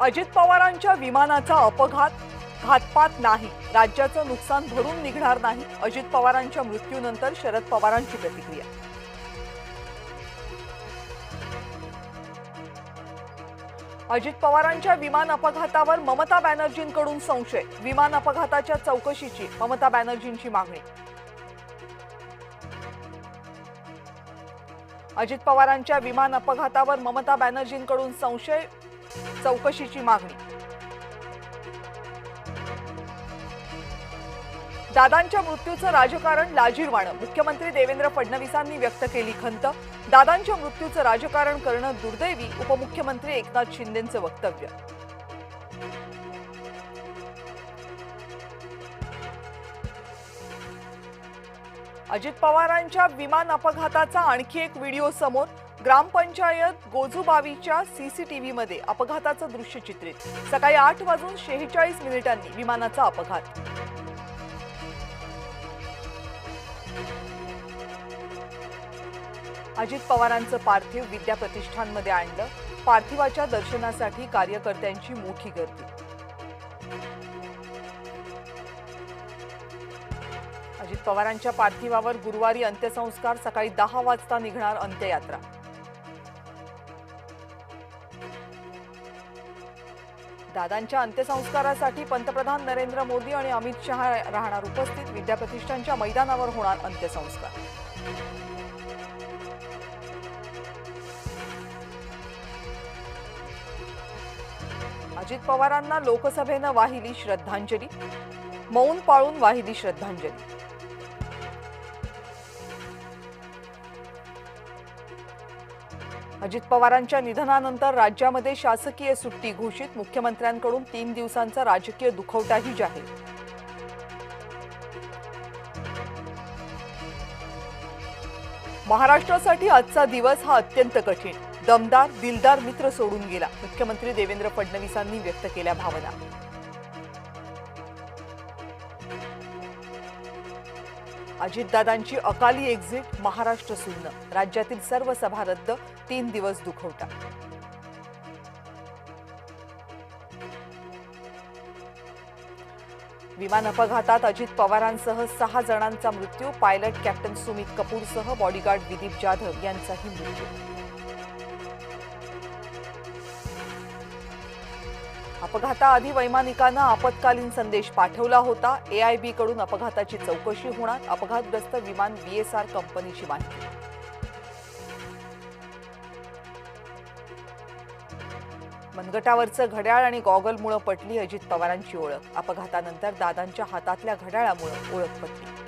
अजित पवारांच्या विमानाचा अपघात घातपात नाही, राज्याचं नुकसान भरून निघणार नाही. अजित पवारांच्या मृत्यूनंतर शरद पवारांची प्रतिक्रिया. अजित पवारांच्या विमान अपघातावर ममता बॅनर्जींकडून संशय. विमान अपघाताच्या चौकशीची ममता बॅनर्जींची मागणी. अजित पवारांच्या विमान अपघातावर ममता बॅनर्जींकडून संशय, चौकशीची मागणी. दादांच्या मृत्यूचं राजकारण लाजिरवाणं. मुख्यमंत्री देवेंद्र फडणवीसांनी व्यक्त केली खंत. दादांच्या मृत्यूचं राजकारण करणं दुर्दैवी. उपमुख्यमंत्री एकनाथ शिंदेंचं वक्तव्य. अजित पवारांच्या विमान अपघाताचा आणखी एक व्हिडिओ समोर. ग्रामपंचायत गोजूबावीच्या सीसीटीव्हीमध्ये अपघाताचं दृश्य चित्रित. सकाळी 8:46 विमानाचा अपघात. अजित पवारांचं पार्थिव विद्या प्रतिष्ठानमध्ये आणलं. पार्थिवाच्या दर्शनासाठी कार्यकर्त्यांची मोठी गर्दी. अजित पवारांच्या पार्थिवावर गुरुवारी अंत्यसंस्कार. सकाळी 10 वाजता निघणार अंत्ययात्रा. दादांच्या अंत्यसंस्कारासाठी पंतप्रधान नरेंद्र मोदी आणि अमित शहा राहणार उपस्थित. विद्या प्रतिष्ठानच्या मैदानावर होणार अंत्यसंस्कार. अजित पवारांना लोकसभेनं वाहिली श्रद्धांजली. मौन पाळून वाहिली श्रद्धांजली. अजित पवारांच्या निधनानंतर राज्यामध्ये शासकीय सुट्टी घोषित. मुख्यमंत्र्यांकडून 3 दिवसांचा राजकीय दुखवटाही जाहीर. महाराष्ट्रासाठी आजचा दिवस हा अत्यंत कठीण. दमदार दिलदार मित्र सोडून गेला. मुख्यमंत्री देवेंद्र फडणवीसांनी व्यक्त केल्या भावना. अजितदादांची अकाली एक्झिट. महाराष्ट्र सुन्न. राज्यातील सर्व सभा रद्द. 3 दिवस दुखवटा. विमान अपघातात अजित पवारांसह 6 जणांचा मृत्यू. पायलट कॅप्टन सुमित कपूरसह बॉडीगार्ड विदीप जाधव यांचाही मृत्यू. अपघाताआधी वैमानिकांना आपत्कालीन संदेश पाठवला होता. AIB कडून अपघाताची चौकशी होणार. अपघातग्रस्त विमान VSR कंपनीची माहिती. मनगटावरचं घड्याळ आणि गॉगलमुळे पटली अजित पवारांची ओळख. अपघातानंतर दादांच्या हातातल्या घड्याळामुळे ओळख पटली.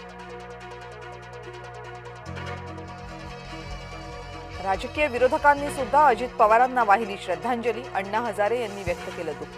राजकीय विरोधकांनी सुद्धा अजित पवारांना वाहिली श्रद्धांजली. अण्णा हजारे यांनी व्यक्त केलं दुःख.